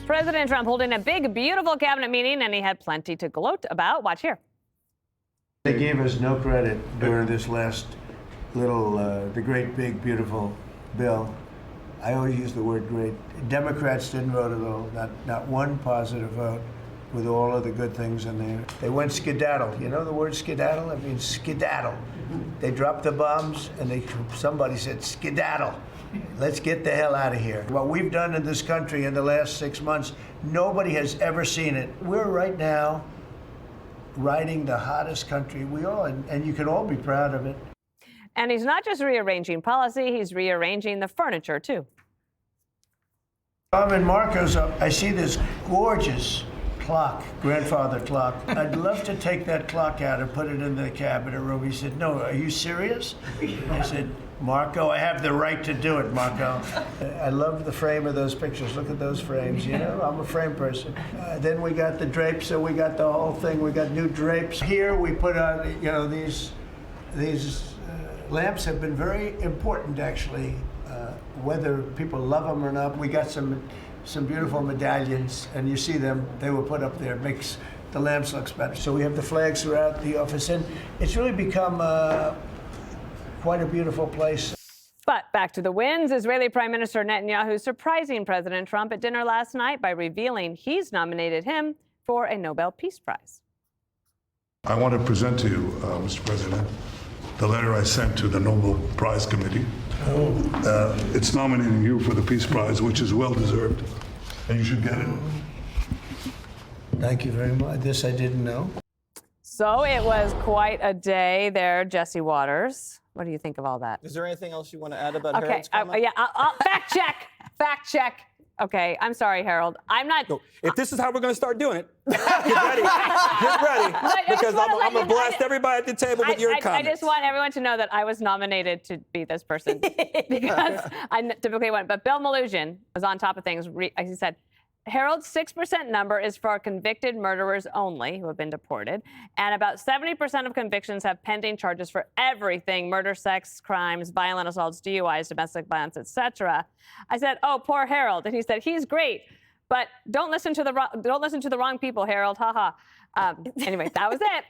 President Trump holding a big, beautiful cabinet meeting, and he had plenty to gloat about. Watch here. They gave us no credit during this last little, the great, big, beautiful bill. I always use the word great. Democrats didn't vote at all, not one positive vote with all of the good things in there. They went skedaddle. You know the word skedaddle? It means skedaddle. They dropped the bombs and somebody said skedaddle. Let's get the hell out of here. What we've done in this country in the last 6 months, nobody has ever seen it. We're right now riding the hottest country we all, and you can all be proud of it. And he's not just rearranging policy, he's rearranging the furniture, too. I'm in Marco's. I see this gorgeous clock, grandfather clock. I'd love to take that clock out and put it in the cabinet room. He said, no, are you serious? I said, Marco, I have the right to do it, Marco. I love the frame of those pictures. Look at those frames, you know? I'm a frame person. Then we got the drapes, so we got the whole thing. We got new drapes. Here we put on, you know, these lamps have been very important, actually, whether people love them or not. We got some beautiful medallions, and you see them. They were put up there. It makes the lamps look better. So we have the flags throughout the office, and it's really become quite a beautiful place. But back to the wins. Israeli Prime Minister Netanyahu surprising President Trump at dinner last night by revealing he's nominated him for a Nobel Peace Prize. I want to present to you, Mr. President, the letter I sent to the Nobel Prize Committee. It's nominating you for the Peace Prize, which is well-deserved, and you should get it. Thank you very much. This I didn't know. So it was quite a day there, Jesse Waters. What do you think of all that? Is there anything else you want to add about Harold's comment? Yeah, I'll fact check. Fact check. Okay, I'm sorry, Harold. I'm not. No, if this is how we're going to start doing it, get ready. Get ready. Because I'm going to blast everybody at the table with your comments. I just want everyone to know that I was nominated to be this person because I typically wouldn't. But Bill Malugin was on top of things. He said, Harold's 6% number is for convicted murderers only who have been deported, and about 70% of convictions have pending charges for everything: murder, sex crimes, violent assaults, DUIs, domestic violence, etc. I said, "Oh, poor Harold," and he said, "He's great, but don't listen to the wrong people, Harold." Ha ha. Anyway, that was it.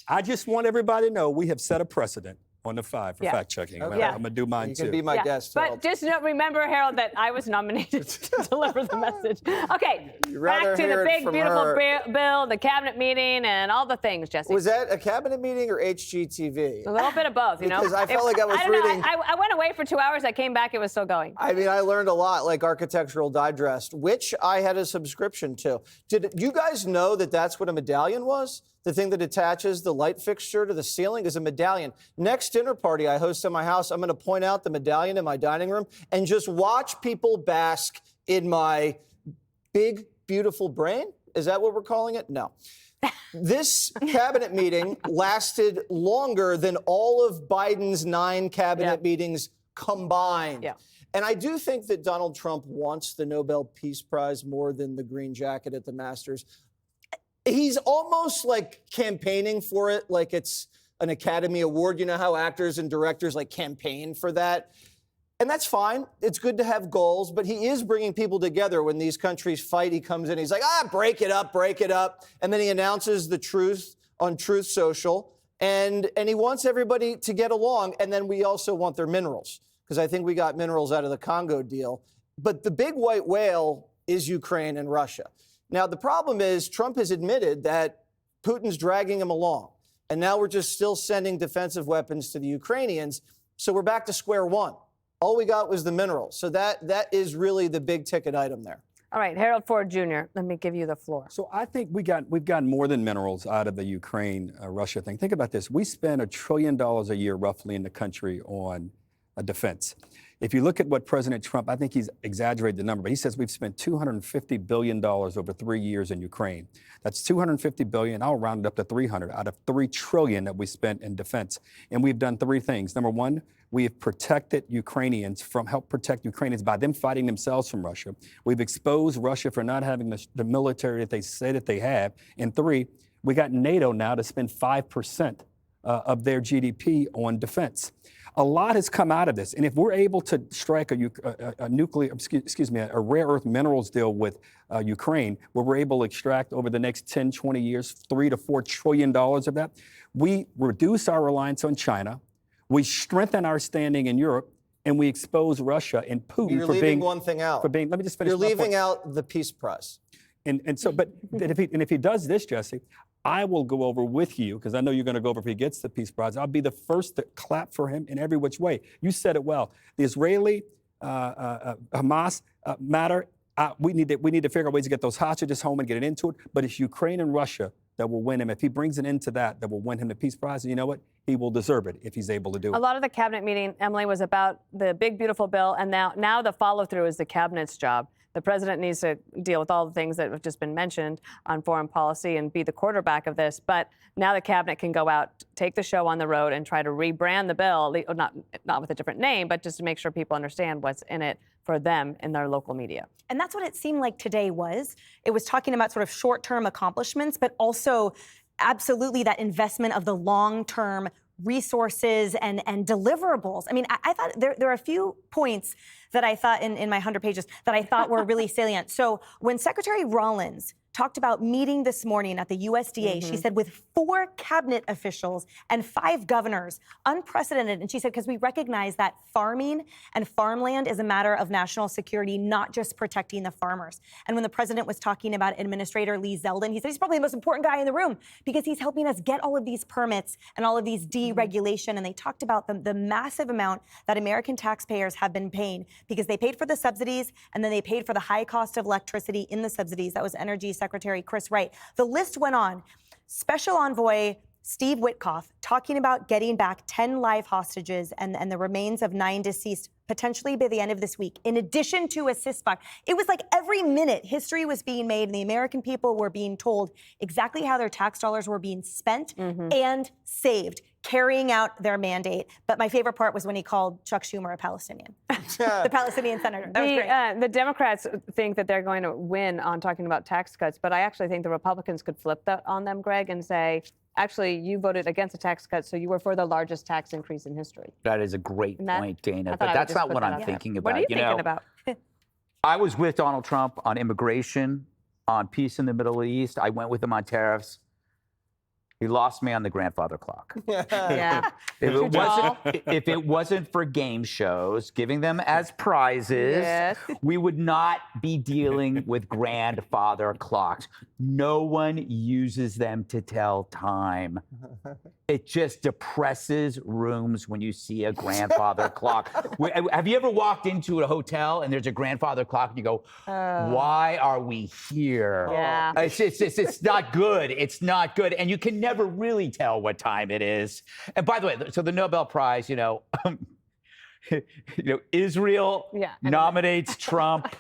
I just want everybody to know we have set a precedent on the 5 for fact checking. Okay. I'm going to do mine you too. can be my guest, Harold. But just remember, Harold, that I was nominated to deliver the message. Okay, back to the big, beautiful bill, the cabinet meeting, and all the things, Jesse. Was that a cabinet meeting or HGTV? A little bit of both, you know? Because I felt like I was reading. I went away for 2 hours. I came back. It was still going. I mean, I learned a lot, like Architectural Digest, which I had a subscription to. Did you guys know that that's what a medallion was? The thing that attaches the light fixture to the ceiling is a medallion. Next dinner party I host in my house, I'm going to point out the medallion in my dining room and just watch people bask in my big, beautiful brain. Is that what we're calling it? No. This cabinet meeting lasted longer than all of Biden's 9 cabinet meetings combined. Yeah. And I do think that Donald Trump wants the Nobel Peace Prize more than the green jacket at the Masters. He's almost like campaigning for it like it's an Academy Award. You know how actors and directors like campaign for that? And that's fine. It's good to have goals, but he is bringing people together. When these countries fight, he comes in, he's like, break it up. And then he announces the truth on Truth Social, and he wants everybody to get along. And then we also want their minerals, because I think we got minerals out of the Congo deal. But the big white whale is Ukraine and Russia. Now, the problem is Trump has admitted that Putin's dragging him along, and now we're just still sending defensive weapons to the Ukrainians. So we're back to square one. All we got was the minerals. So that is really the big ticket item there. All right, Harold Ford Jr., let me give you the floor. So I think we've gotten more than minerals out of the Ukraine-Russia thing. Think about this. We spend $1 trillion a year roughly in the country on defense. If you look at what President Trump, I think he's exaggerated the number, but he says we've spent $250 billion over 3 years in Ukraine. That's $250 billion. I'll round it up to 300 out of $3 trillion that we spent in defense. And we've done 3 things. Number one, we have protected Ukrainians help protect Ukrainians by them fighting themselves from Russia. We've exposed Russia for not having the military that they say that they have. And 3, we got NATO now to spend 5% of their GDP on defense. A lot has come out of this, and if we're able to strike a rare earth minerals deal with Ukraine, where we're able to extract over the next 10, 20 years, $3 to $4 trillion of that, we reduce our reliance on China, we strengthen our standing in Europe, and we expose Russia and Putin You're for leaving being one thing out. For being, let me just finish. You're my leaving point. out the Peace Prize. And so, but if he does this, Jesse, I will go over with you, because I know you're going to go over if he gets the Peace Prize. I'll be the first to clap for him in every which way. You said it well. The Israeli Hamas matter. We need to figure out ways to get those hostages home and get it into it. But it's Ukraine and Russia that will win him. If he brings an end to that will win him the Peace Prize. And you know what? He will deserve it if he's able to do it. A lot of the cabinet meeting, Emily, was about the big, beautiful bill. And now the follow-through is the cabinet's job. The president needs to deal with all the things that have just been mentioned on foreign policy and be the quarterback of this. But now the cabinet can go out, take the show on the road, and try to rebrand the bill, not with a different name, but just to make sure people understand what's in it for them in their local media. And that's what it seemed like today was. It was talking about sort of short-term accomplishments, but also absolutely that investment of the long-term resources and deliverables. I mean, I thought there are a few points that I thought in my 100 pages that I thought were really salient. So when Secretary Rollins talked about meeting this morning at the USDA, she said with 4 cabinet officials and 5 governors, unprecedented. And she said, because we recognize that farming and farmland is a matter of national security, not just protecting the farmers. And when the president was talking about Administrator Lee Zeldin, he said he's probably the most important guy in the room because he's helping us get all of these permits and all of these deregulation. And they talked about the massive amount that American taxpayers have been paying because they paid for the subsidies and then they paid for the high cost of electricity in the subsidies. That was Energy Secretary Chris Wright. The list went on. Special Envoy Steve Witkoff talking about getting back 10 live hostages and the remains of 9 deceased potentially by the end of this week, in addition to a ceasefire. It was like every minute history was being made and the American people were being told exactly how their tax dollars were being spent and saved, carrying out their mandate. But my favorite part was when he called Chuck Schumer a Palestinian, the Palestinian senator. That was great. The Democrats think that they're going to win on talking about tax cuts, but I actually think the Republicans could flip that on them, Greg, and say, actually, you voted against the tax cuts, so you were for the largest tax increase in history. That is a great point, Dana. But I would that's just not put what that I'm out thinking there. about. What are you thinking about? I was with Donald Trump on immigration, on peace in the Middle East. I went with him on tariffs. He lost me on the grandfather clock. Yeah. If it wasn't for game shows, giving them as prizes, Yes. we would not be dealing with grandfather clocks. No one uses them to tell time. It just depresses rooms when you see a grandfather clock. Have you ever walked into a hotel and there's a grandfather clock and you go, why are we here? Yeah. It's not good. It's not good. And you can never really tell what time it is. And by the way, so the Nobel Prize, Israel nominates Trump.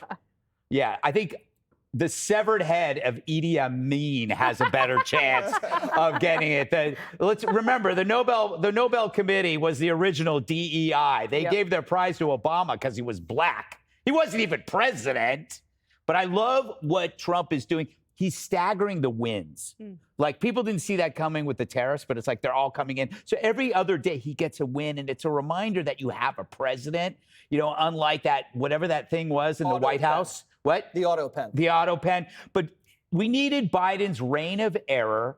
Yeah, I think the severed head of Idi Amin has a better chance of getting it. Let's remember, the Nobel Committee was the original DEI. They gave their prize to Obama because he was black. He wasn't even president. But I love what Trump is doing. He's staggering the wins. Like, people didn't see that coming with the tariffs, but it's like they're all coming in. So every other day he gets a win, and it's a reminder that you have a president, unlike that, whatever that thing was in the White House. What? The auto pen. The auto pen. But we needed Biden's reign of error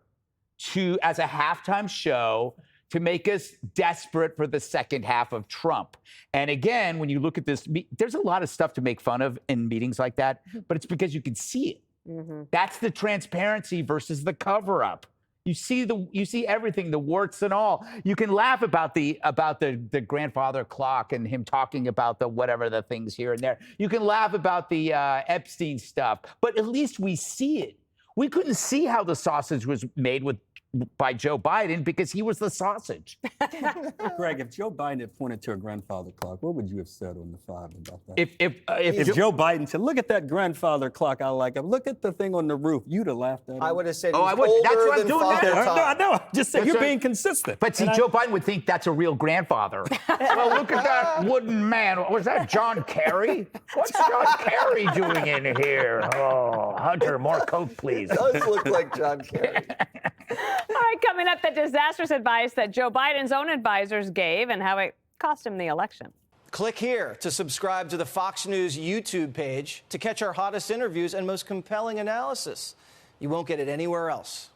as a halftime show to make us desperate for the second half of Trump. And again, when you look at this, there's a lot of stuff to make fun of in meetings like that, but it's because you can see it. That's the transparency versus the cover-up. You see everything, the warts and all. You can laugh about the grandfather clock and him talking about the whatever the things here and there. You can laugh about the Epstein stuff, but at least we see it. We couldn't see how the sausage was made by Joe Biden because he was the sausage. Greg, if Joe Biden had pointed to a grandfather clock, what would you have said on the 5 about that? If Joe Biden said, look at that grandfather clock, I like it. Look at the thing on the roof, you'd have laughed at him. I would have said, I would. That's what I'm doing now. No, I know. Just say you're being consistent. But see, Joe Biden would think that's a real grandfather. Well, look at that wooden man. Was that John Kerry? What's John Kerry doing in here? Oh, Hunter, more Coke, please. It does look like John Kerry. All right, coming up, the disastrous advice that Joe Biden's own advisors gave and how it cost him the election. Click here to subscribe to the Fox News YouTube page to catch our hottest interviews and most compelling analysis. You won't get it anywhere else.